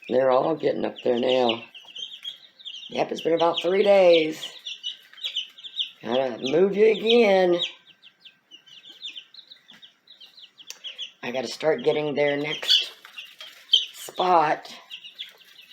They're all getting up there now. Yep, it's been about 3 days. Gotta move you again. I gotta start getting their next spot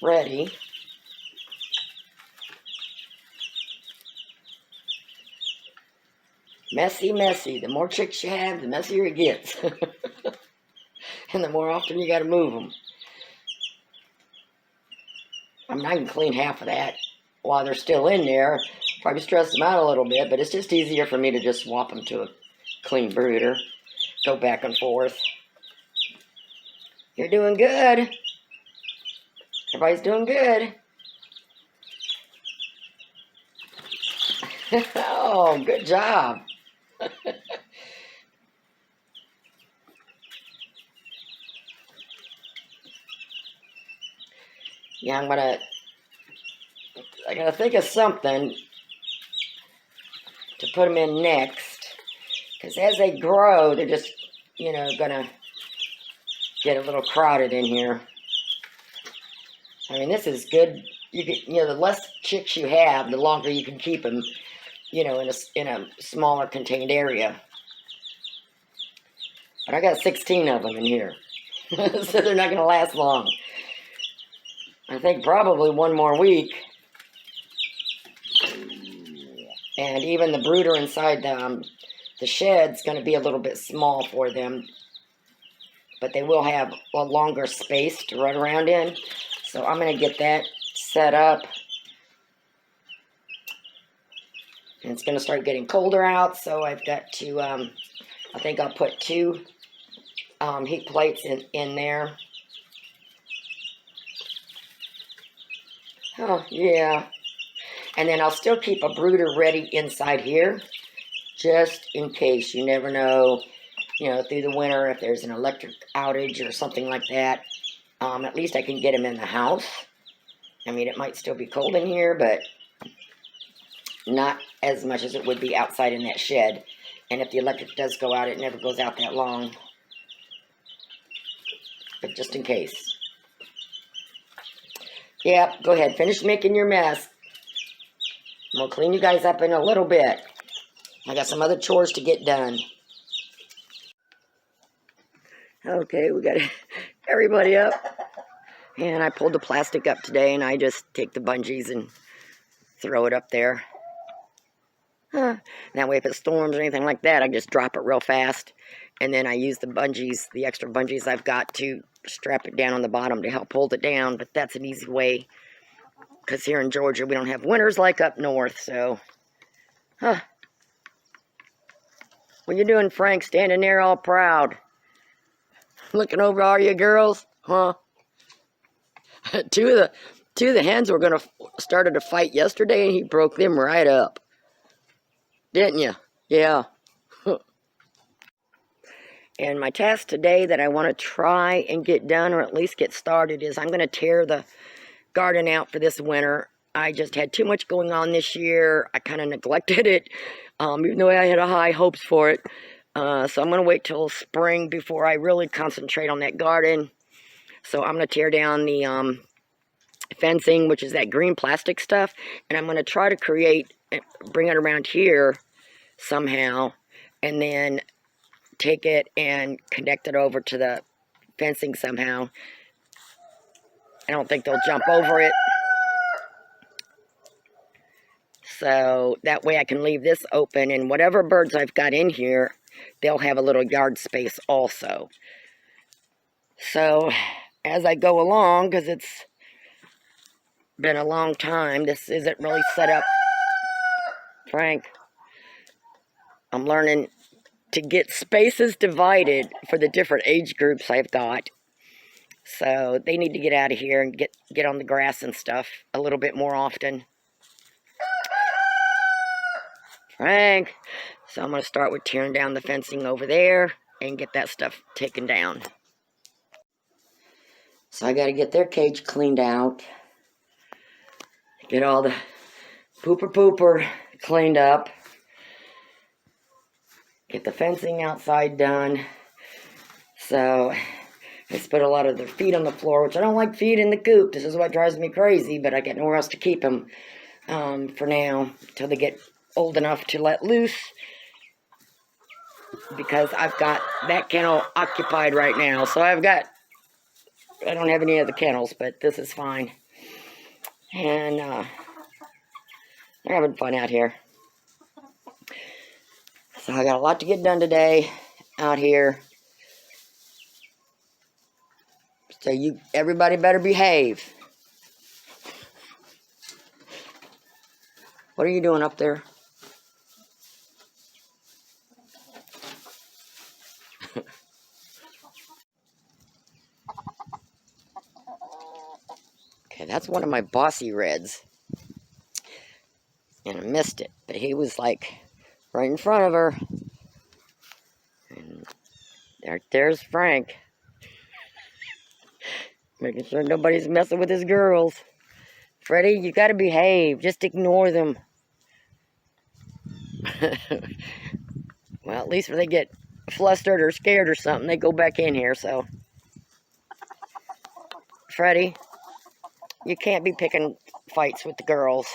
ready. Messy, messy. The more chicks you have, the messier it gets. And the more often you gotta move them. I mean, I can clean half of that while they're still in there. Probably stress them out a little bit, but it's just easier for me to just swap them to a clean brooder. Go back and forth. You're doing good. Everybody's doing good. Oh, good job. Yeah, I gotta think of something to put them in next. Because as they grow, they're just, gonna get a little crowded in here. I mean, this is good. The less chicks you have, the longer you can keep them, in a smaller contained area. But I got 16 of them in here. So they're not gonna last long. I think probably one more week. And even the brooder inside the shed's going to be a little bit small for them. But they will have a longer space to run around in. So I'm going to get that set up. And it's going to start getting colder out. So I've got to, I think I'll put 2 heat plates in there. Oh, yeah. And then I'll still keep a brooder ready inside here, just in case. You never know, through the winter, if there's an electric outage or something like that. At least I can get them in the house. I mean, it might still be cold in here, but not as much as it would be outside in that shed. And if the electric does go out, it never goes out that long. But just in case. Yeah, go ahead. Finish making your mess. We'll clean you guys up in a little bit. I got some other chores to get done. Okay, we got everybody up. And I pulled the plastic up today, and I just take the bungees and throw it up there. That way, if it storms or anything like that, I just drop it real fast. And then I use the bungees, the extra bungees I've got, to strap it down on the bottom to help hold it down. But that's an easy way. Because here in Georgia, we don't have winters like up north, so. What you doing, Frank? Standing there all proud. Looking over all you girls? Huh? Two of the hens were going to started a fight yesterday, and he broke them right up. Didn't you? Yeah. And my task today that I want to try and get done, or at least get started, is I'm going to tear the garden out for this winter. I just had too much going on this year. I kind of neglected it, even though I had high hopes for it. So I'm going to wait till spring before I really concentrate on that garden. So I'm going to tear down the fencing, which is that green plastic stuff, and I'm going to try to bring it around here somehow, and then take it and connect it over to the fencing somehow. I don't think they'll jump over it. So that way I can leave this open, and whatever birds I've got in here, they'll have a little yard space also. So as I go along, because it's been a long time, this isn't really set up. Frank, I'm learning to get spaces divided for the different age groups I've got. So they need to get out of here and get on the grass and stuff a little bit more often. Frank. So I'm going to start with tearing down the fencing over there and get that stuff taken down. So I got to get their cage cleaned out. Get all the pooper cleaned up. Get the fencing outside done. So, They spit a lot of their feed on the floor, which I don't like feed in the coop. This is what drives me crazy, but I get nowhere else to keep them for now until they get old enough to let loose, because I've got that kennel occupied right now. So I don't have any other kennels, but this is fine. And they're having fun out here. So I got a lot to get done today out here. So everybody better behave. What are you doing up there? Okay, that's one of my bossy reds. And I missed it, but he was like right in front of her. And there's Frank. Making sure nobody's messing with his girls. Freddie, you gotta behave. Just ignore them. Well, at least when they get flustered or scared or something, they go back in here, so. Freddie, you can't be picking fights with the girls.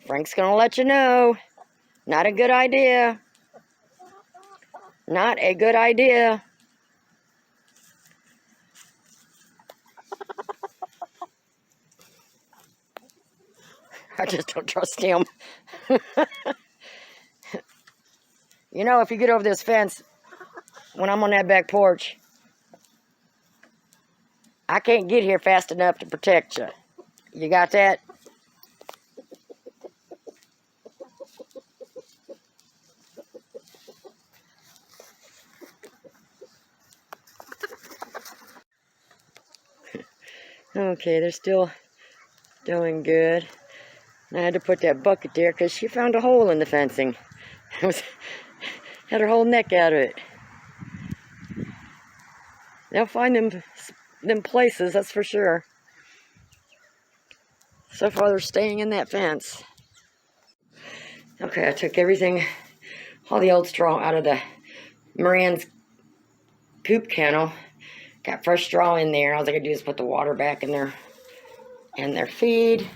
Frank's gonna let you know. Not a good idea. Not a good idea. I just don't trust him. You know, if you get over this fence, when I'm on that back porch, I can't get here fast enough to protect you. You got that? Okay, they're still doing good. I had to put that bucket there because she found a hole in the fencing. Had her whole neck out of it. They'll find them places, that's for sure. So far, they're staying in that fence. Okay, I took all the old straw out of the Moran's coop kennel. Got fresh straw in there. All I gotta do is put the water back in their feed.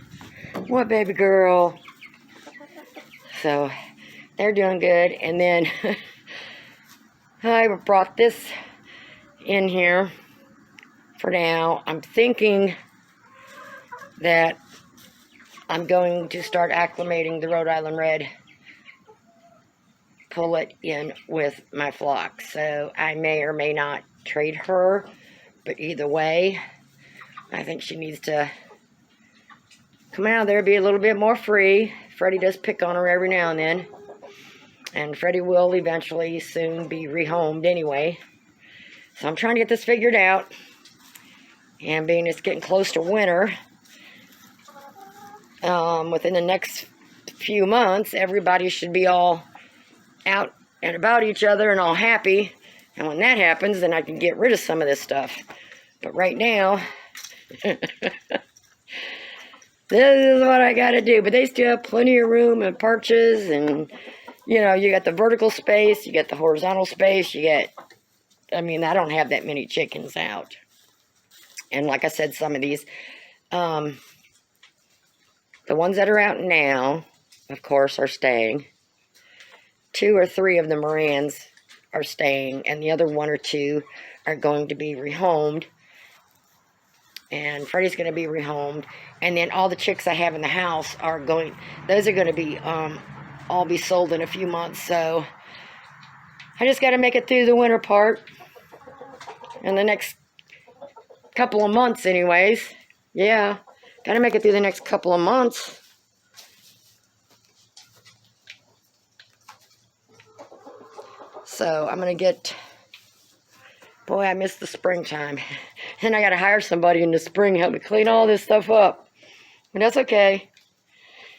What, baby girl? So they're doing good. And then I brought this in here for now. I'm thinking that I'm going to start acclimating the Rhode Island Red pullet in with my flock. So I may or may not trade her, but either way, I think she needs to come out there, be a little bit more free. Freddie does pick on her every now and then. And Freddie will eventually soon be rehomed anyway. So I'm trying to get this figured out. And being it's getting close to winter, within the next few months, everybody should be all out and about each other and all happy. And when that happens, then I can get rid of some of this stuff. But right now, this is what I got to do. But they still have plenty of room and perches. And, you know, you got the vertical space. You got the horizontal space. I don't have that many chickens out. And like I said, some of these, the ones that are out now, of course, are staying. 2 or 3 of the Morans are staying, and the other 1 or 2 are going to be rehomed. And Freddie's going to be rehomed. And then all the chicks I have in the house those are going to be, all be sold in a few months. So I just got to make it through the winter part. In the next couple of months anyways. Yeah, got to make it through the next couple of months. So I'm going to get... Boy, I miss the springtime. And I got to hire somebody in the spring to help me clean all this stuff up. But that's okay.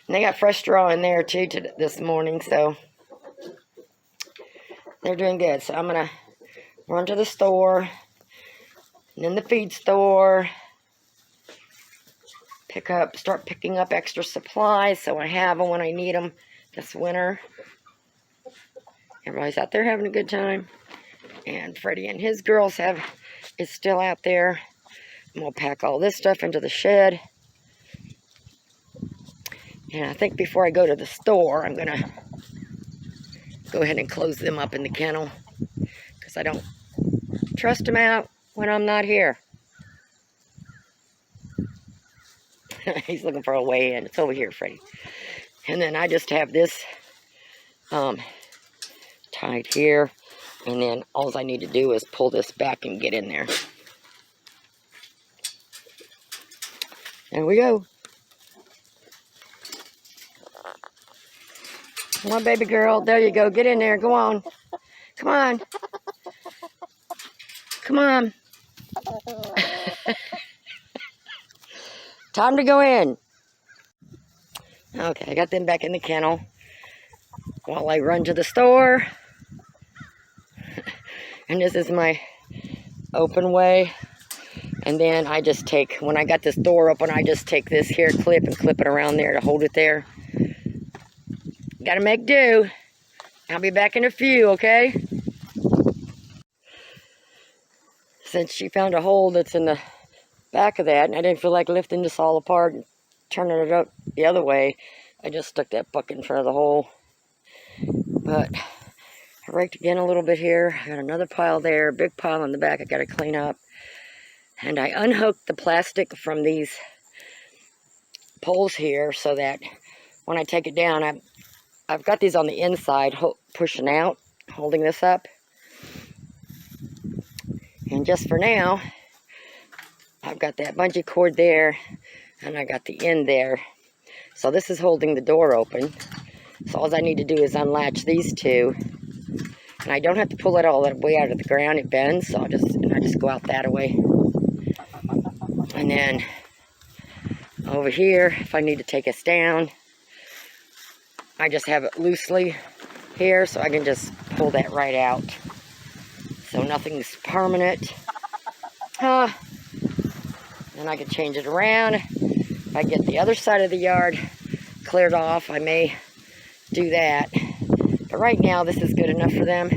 And they got fresh straw in there too this morning, so they're doing good. So I'm going to run to the store, and then the feed store, start picking up extra supplies so I have them when I need them this winter. Everybody's out there having a good time. And Freddie and his girls is still out there. I'm going to pack all this stuff into the shed. And I think before I go to the store, I'm going to go ahead and close them up in the kennel. Because I don't trust them out when I'm not here. He's looking for a way in. It's over here, Freddie. And then I just have this tied here. And then all I need to do is pull this back and get in there. There we go. Come on, baby girl. There you go. Get in there. Go on. Come on. Come on. Time to go in. Okay, I got them back in the kennel while I run to the store. And this is my open way. And then I just take, when I got this door open, I just take this here clip and clip it around there to hold it there. Gotta make do. I'll be back in a few, okay? Since she found a hole that's in the back of that, and I didn't feel like lifting this all apart and turning it up the other way, I just stuck that bucket in front of the hole. But I raked again a little bit here. I got another pile there, big pile in the back I gotta clean up. And I unhooked the plastic from these poles here so that when I take it down, I've got these on the inside pushing out, holding this up. And just for now, I've got that bungee cord there, and I got the end there. So this is holding the door open. So all I need to do is unlatch these two. And I don't have to pull it all the way out of the ground, it bends, so I just go out that way. And then over here, if I need to take us down, I just have it loosely here, so I can just pull that right out. So nothing's permanent. And I can change it around. If I get the other side of the yard cleared off, I may do that. But right now, this is good enough for them.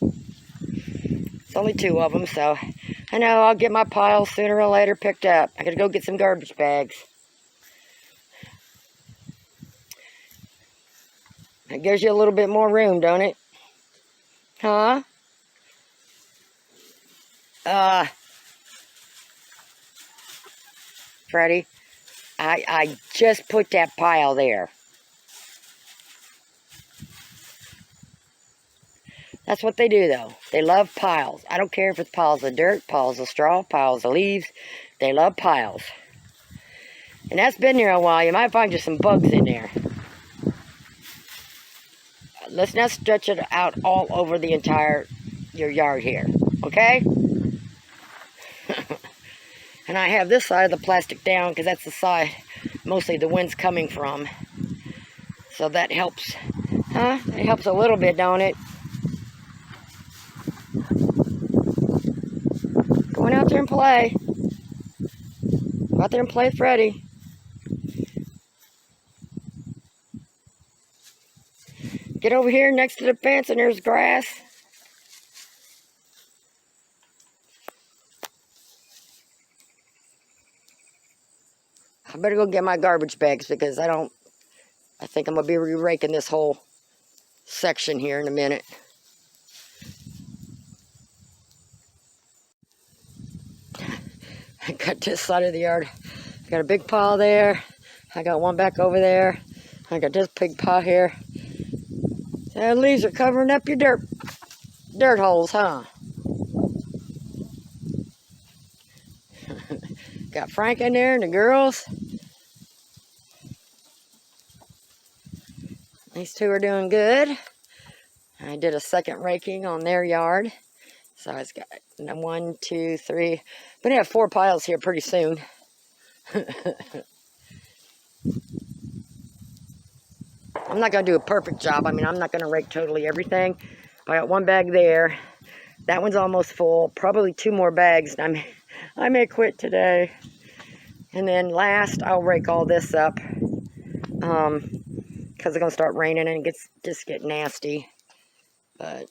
It's only 2 of them, so I know I'll get my pile sooner or later picked up. I gotta go get some garbage bags. It gives you a little bit more room, don't it? Huh? Freddie, I just put that pile there. That's what they do, though. They love piles. I don't care if it's piles of dirt, piles of straw, piles of leaves. They love piles. And that's been there a while. You might find just some bugs in there. Let's not stretch it out all over the entire your yard here, okay? And I have this side of the plastic down because that's the side mostly the wind's coming from. So that helps. Huh? It helps a little bit, don't it? Going out there and play. Go out there and play, Freddie. Get over here next to the fence and there's grass. I better go get my garbage bags because I think I'm going to be re-raking this whole section here in a minute. I got this side of the yard. I got a big pile there. I got one back over there. I got this big pile here. The leaves are covering up your dirt holes, huh? Got Frank in there and the girls. These two are doing good. I did a second raking on their yard. So it's got 1, 2, 3. I'm going to have 4 piles here pretty soon. I'm not going to do a perfect job. I mean, I'm not going to rake totally everything. I got 1 bag there. That one's almost full. Probably 2 more bags. And I may quit today. And then last, I'll rake all this up. Because it's going to start raining and it just get nasty. But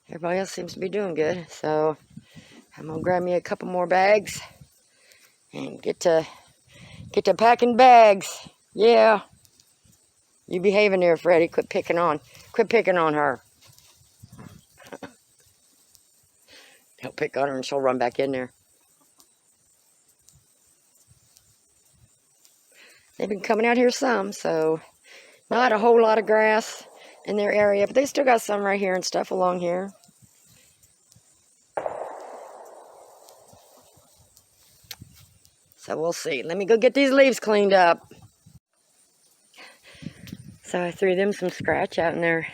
everybody else seems to be doing good. So I'm gonna grab me a couple more bags and get to packing bags. Yeah. You behaving there, Freddie. Quit picking on her. Don't pick on her and she'll run back in there. They've been coming out here some, so not a whole lot of grass in their area, but they still got some right here and stuff along here. So we'll see. Let me go get these leaves cleaned up. So I threw them some scratch out in their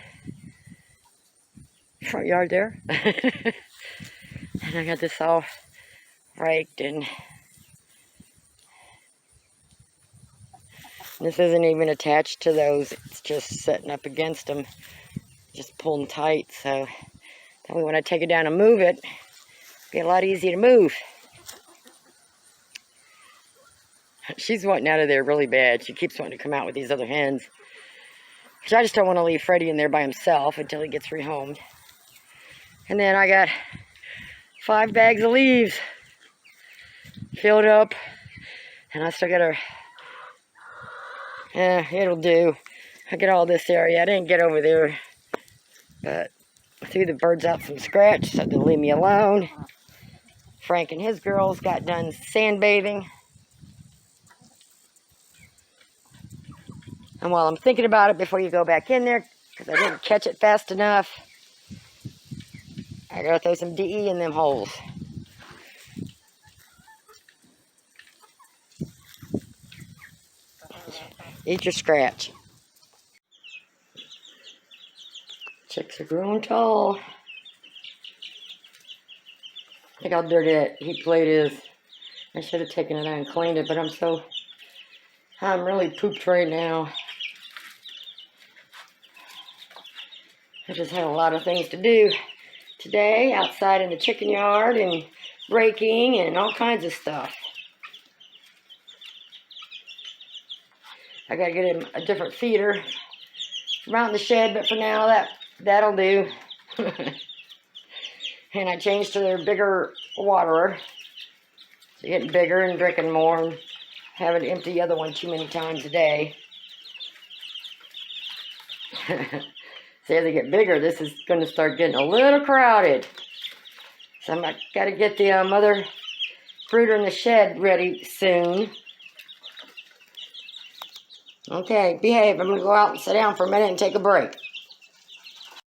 front yard there. And I got this all raked, and this isn't even attached to those. It's just setting up against them, just pulling tight. So that way when I take it down and move it, it'll be a lot easier to move. She's wanting out of there really bad. She keeps wanting to come out with these other hens. Because I just don't want to leave Freddie in there by himself until he gets rehomed. And then I got 5 bags of leaves filled up. And I still got to... it'll do. I get all this area. I didn't get over there. But I threw the birds out some scratch, so they'll leave me alone. Frank and his girls got done sandbathing. And while I'm thinking about it before you go back in there, because I didn't catch it fast enough, I gotta throw some DE in them holes. Eat your scratch. Chicks are growing tall. Look how dirty that heat plate is. I should have taken it out and cleaned it, but I'm really pooped right now. I just had a lot of things to do today, outside in the chicken yard and raking and all kinds of stuff. I gotta get him a different feeder from out in the shed, but for now that'll do. And I changed to their bigger waterer. They're getting bigger and drinking more, and haven't emptied the other one too many times a day. See, as they get bigger, this is going to start getting a little crowded. So I got to get the mother brooder in the shed ready soon. Okay, behave. I'm going to go out and sit down for a minute and take a break.